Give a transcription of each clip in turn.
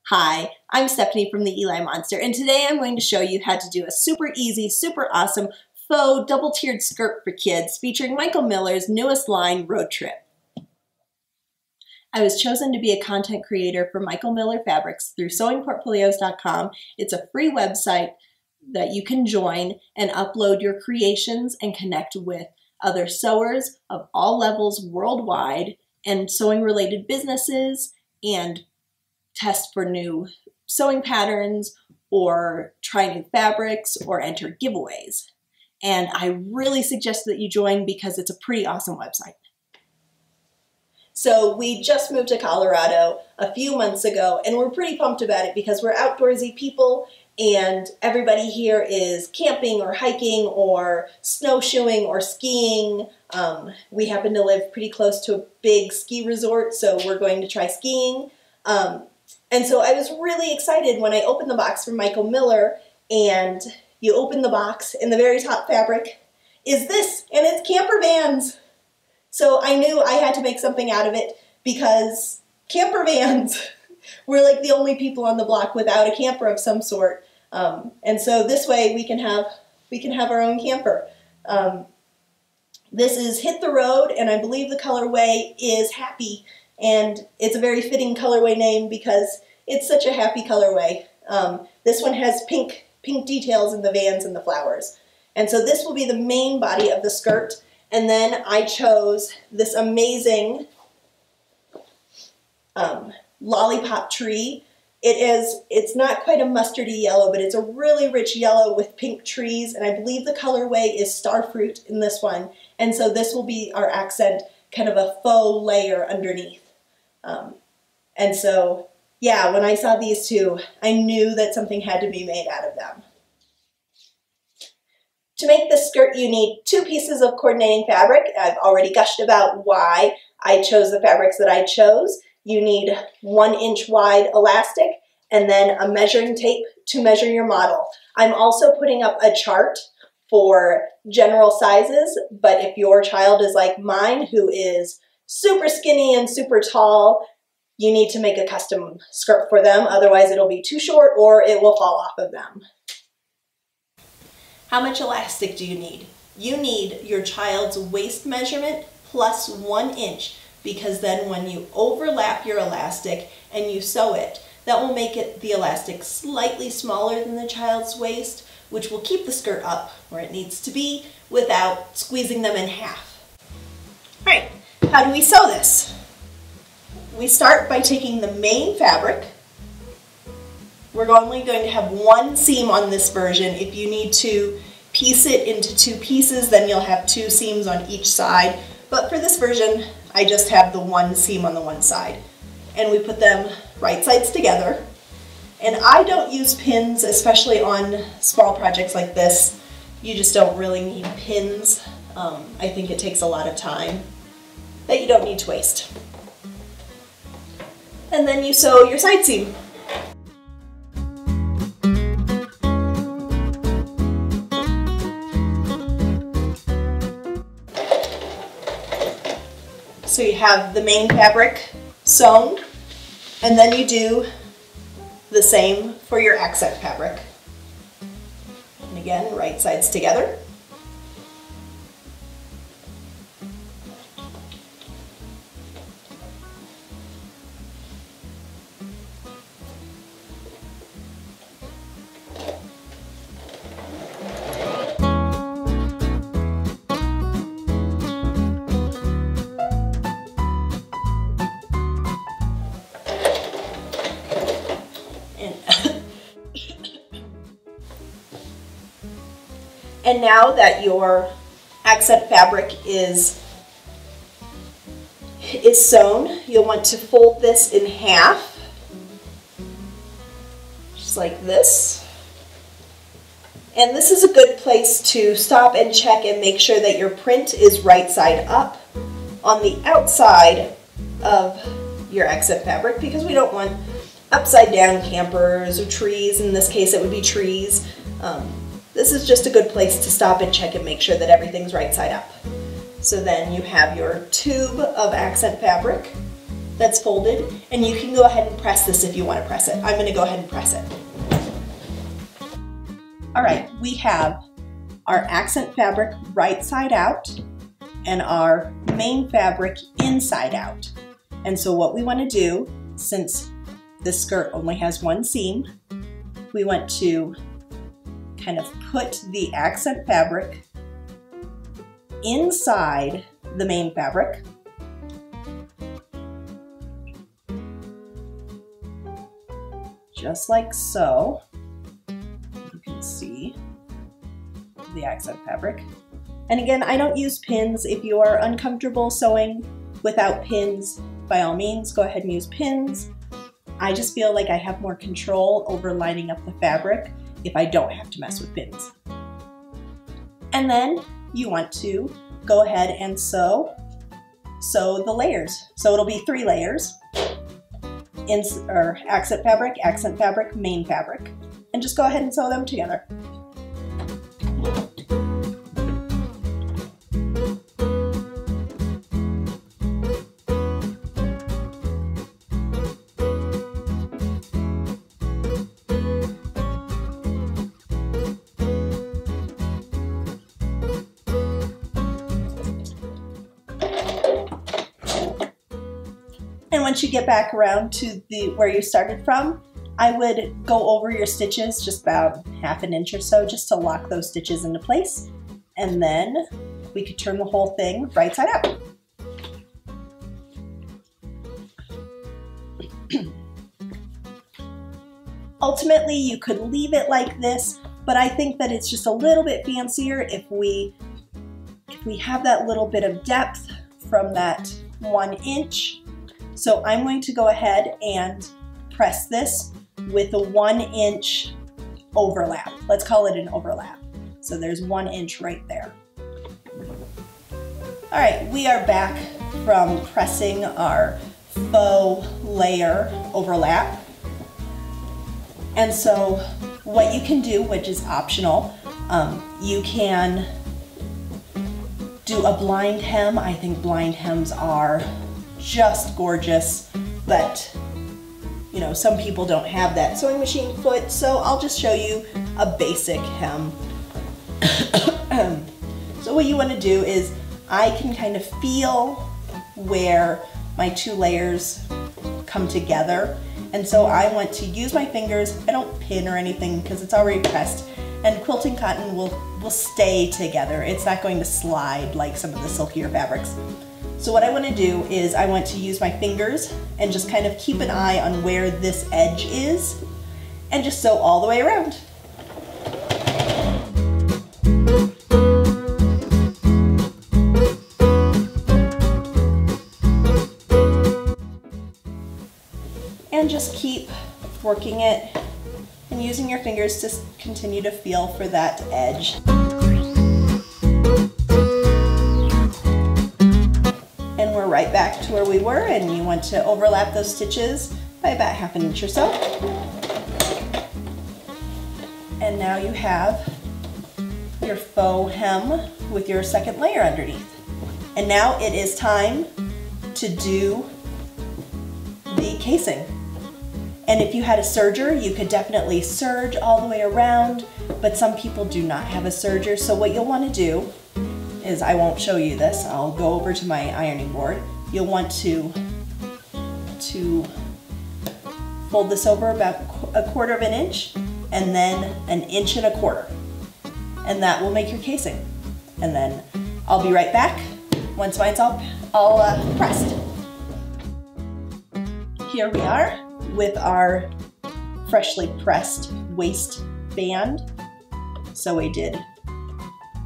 Hi, I'm Stephanie from the Eli Monster, and today I'm going to show you how to do a super easy, super awesome faux double-tiered skirt for kids featuring Michael Miller's newest line, Road Trip. I was chosen to be a content creator for Michael Miller Fabrics through sewingportfolios.com. It's a free website that you can join and upload your creations and connect with other sewers of all levels worldwide and sewing-related businesses, and test for new sewing patterns or try new fabrics or enter giveaways. And I really suggest that you join because it's a pretty awesome website. So we just moved to Colorado a few months ago and we're pretty pumped about it because we're outdoorsy people and everybody here is camping or hiking or snowshoeing or skiing. We happen to live pretty close to a big ski resort, so we're going to try skiing. And so I was really excited when I opened the box from Michael Miller, and you open the box and the very top fabric is this, and it's camper vans. So I knew I had to make something out of it because camper vans, we're like the only people on the block without a camper of some sort. And so this way we can have our own camper. This is Hit the Road, and I believe the colorway is Happy. And it's a very fitting colorway name because it's such a happy colorway. This one has pink details in the vans and the flowers. And so this will be the main body of the skirt. And then I chose this amazing lollipop tree. It's not quite a mustardy yellow, but it's a really rich yellow with pink trees. And I believe the colorway is Starfruit in this one. And so this will be our accent, kind of a faux layer underneath. And so, yeah, when I saw these two, I knew that something had to be made out of them. To make this skirt, you need 2 pieces of coordinating fabric. I've already gushed about why I chose the fabrics that I chose. You need 1-inch wide elastic and then a measuring tape to measure your model. I'm also putting up a chart for general sizes, but if your child is like mine, who is super skinny and super tall, you need to make a custom skirt for them. Otherwise it'll be too short or it will fall off of them. How much elastic do you need? You need your child's waist measurement plus 1 inch, because then when you overlap your elastic and you sew it, that will make the elastic slightly smaller than the child's waist, which will keep the skirt up where it needs to be without squeezing them in half. All right, how do we sew this? We start by taking the main fabric. We're only going to have 1 seam on this version. If you need to piece it into 2 pieces, then you'll have 2 seams on each side. But for this version, I just have the 1 seam on the one side. And we put them right sides together. And I don't use pins, especially on small projects like this. You just don't really need pins. I think it takes a lot of time that you don't need to waste. And then you sew your side seam. So you have the main fabric sewn, and then you do the same for your accent fabric. And again, right sides together. And now that your accent fabric is sewn, you'll want to fold this in half, just like this. And this is a good place to stop and check and make sure that your print is right side up on the outside of your accent fabric, because we don't want upside down campers or trees. In this case, it would be trees. This is just a good place to stop and check and make sure that everything's right side up. So then you have your tube of accent fabric, that's folded, and you can go ahead and press this if you want to press it. I'm going to go ahead and press it. All right, we have our accent fabric right side out and our main fabric inside out. And so what we want to do, since this skirt only has one seam, we want to kind of put the accent fabric inside the main fabric. Just like so. You can see the accent fabric. And again, I don't use pins. If you are uncomfortable sewing without pins, by all means, go ahead and use pins. I just feel like I have more control over lining up the fabric if I don't have to mess with pins. And then you want to go ahead and sew the layers. So it'll be 3 layers. Accent fabric, main fabric. And just go ahead and sew them together. And once you get back around to where you started from, I would go over your stitches just about 1/2 inch or so just to lock those stitches into place. And then we could turn the whole thing right side up. Ultimately, you could leave it like this, but I think that it's just a little bit fancier if we have that little bit of depth from that 1 inch. So I'm going to go ahead and press this with a 1 inch overlap. Let's call it an overlap. So there's 1 inch right there. All right, we are back from pressing our faux layer overlap. And so what you can do, which is optional, you can do a blind hem. I think blind hems are just gorgeous, but you know, some people don't have that sewing machine foot, so I'll just show you a basic hem. So what you want to do is, I can kind of feel where my 2 layers come together, and so I want to use my fingers. I don't pin or anything because it's already pressed, and quilting cotton will stay together. It's not going to slide like some of the silkier fabrics. So what I want to do is I want to use my fingers and just kind of keep an eye on where this edge is and just sew all the way around. And just keep working it and using your fingers to continue to feel for that edge. And we're right back to where we were, and you want to overlap those stitches by about 1/2 inch or so. And now you have your faux hem with your 2nd layer underneath. And now it is time to do the casing. And if you had a serger, you could definitely serge all the way around, but some people do not have a serger. So what you'll want to do is, I won't show you this, I'll go over to my ironing board. You'll want to fold this over about 1/4 inch and then 1 1/4 inch. And that will make your casing. And then I'll be right back once mine's all pressed. Here we are with our freshly pressed waistband. So we did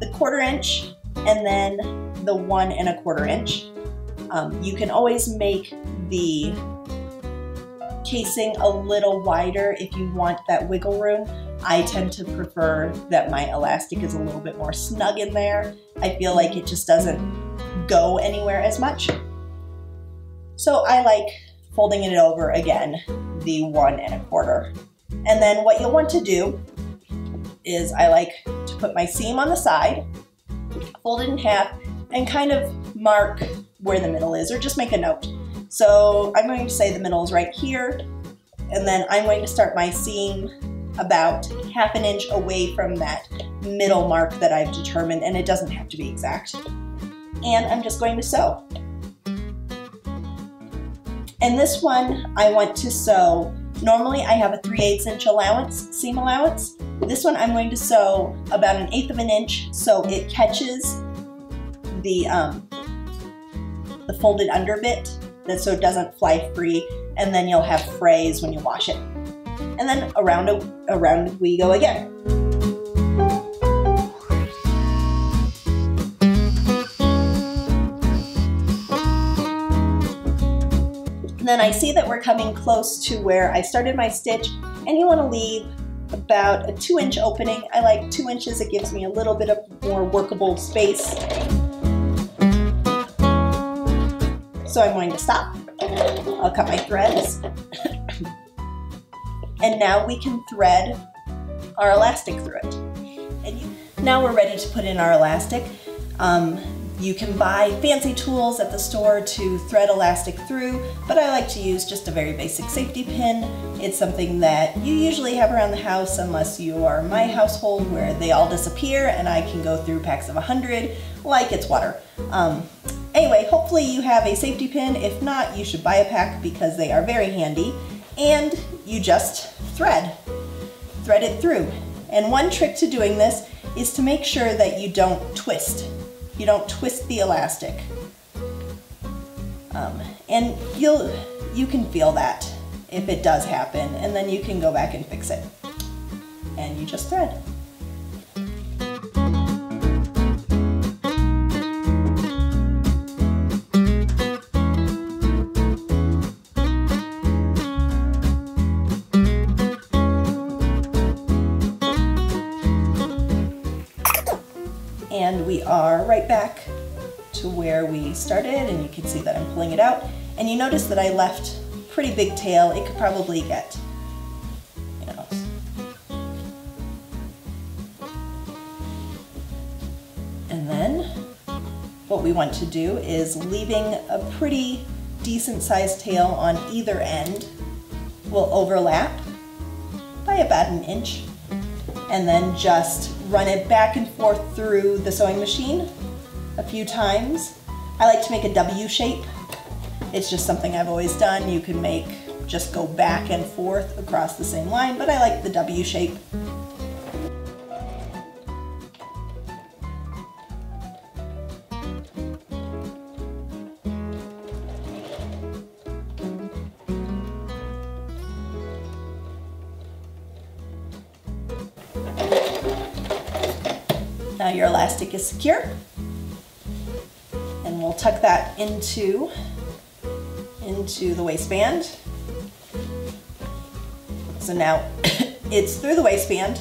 the 1/4 inch and then the 1 1/4 inch. You can always make the casing a little wider if you want that wiggle room. I tend to prefer that my elastic is a little bit more snug in there. I feel like it just doesn't go anywhere as much. So I like folding it over again, the 1 1/4. And then what you'll want to do is, I like to put my seam on the side, fold it in half, and kind of mark where the middle is, or just make a note. So I'm going to say the middle is right here, and then I'm going to start my seam about 1/2 inch away from that middle mark that I've determined, and it doesn't have to be exact. And I'm just going to sew. And this one I want to sew, normally I have a 3/8 inch allowance, seam allowance. This one I'm going to sew about 1/8 of an inch so it catches the folded under bit, so it doesn't fly free, and then you'll have frays when you wash it. And then around we go again. And then I see that we're coming close to where I started my stitch, and you want to leave about a 2-inch opening. I like 2 inches, it gives me a little bit of more workable space. So I'm going to stop. I'll cut my threads. And now we can thread our elastic through it. Now we're ready to put in our elastic. You can buy fancy tools at the store to thread elastic through, but I like to use just a very basic safety pin. It's something that you usually have around the house unless you are my household where they all disappear and I can go through packs of 100 like it's water. Anyway, hopefully you have a safety pin. If not, you should buy a pack because they are very handy. And you just thread it through. And one trick to doing this is to make sure that you don't twist. You don't twist the elastic. And you can feel that if it does happen, and then you can go back and fix it. And you just thread. And we are right back to where we started, and you can see that I'm pulling it out. And you notice that I left a pretty big tail. It could probably get, you know. And then what we want to do is leaving a pretty decent sized tail on either end will overlap by about 1 inch. And then just run it back and forth through the sewing machine a few times. I like to make a W shape. It's just something I've always done. You can just go back and forth across the same line, but I like the W shape. Now your elastic is secure, and we'll tuck that into the waistband. So now it's through the waistband.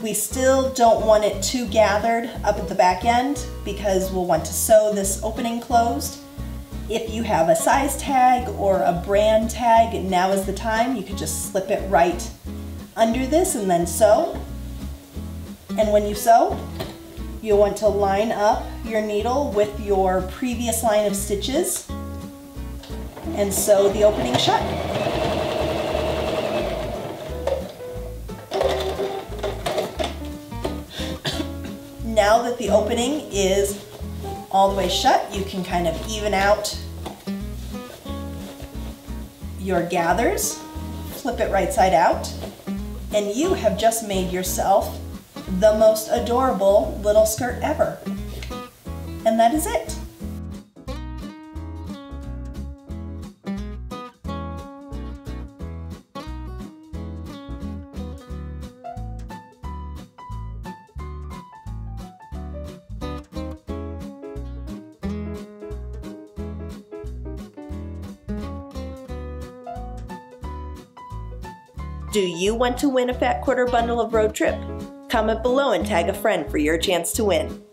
We still don't want it too gathered up at the back end because we'll want to sew this opening closed. If you have a size tag or a brand tag, now is the time. You could just slip it right under this and then sew. And when you sew, you'll want to line up your needle with your previous line of stitches and sew the opening shut. Now that the opening is all the way shut, you can kind of even out your gathers, flip it right side out, and you have just made yourself the most adorable little skirt ever. And that is it. Do you want to win a Fat Quarter bundle of Road Trip? Comment below and tag a friend for your chance to win.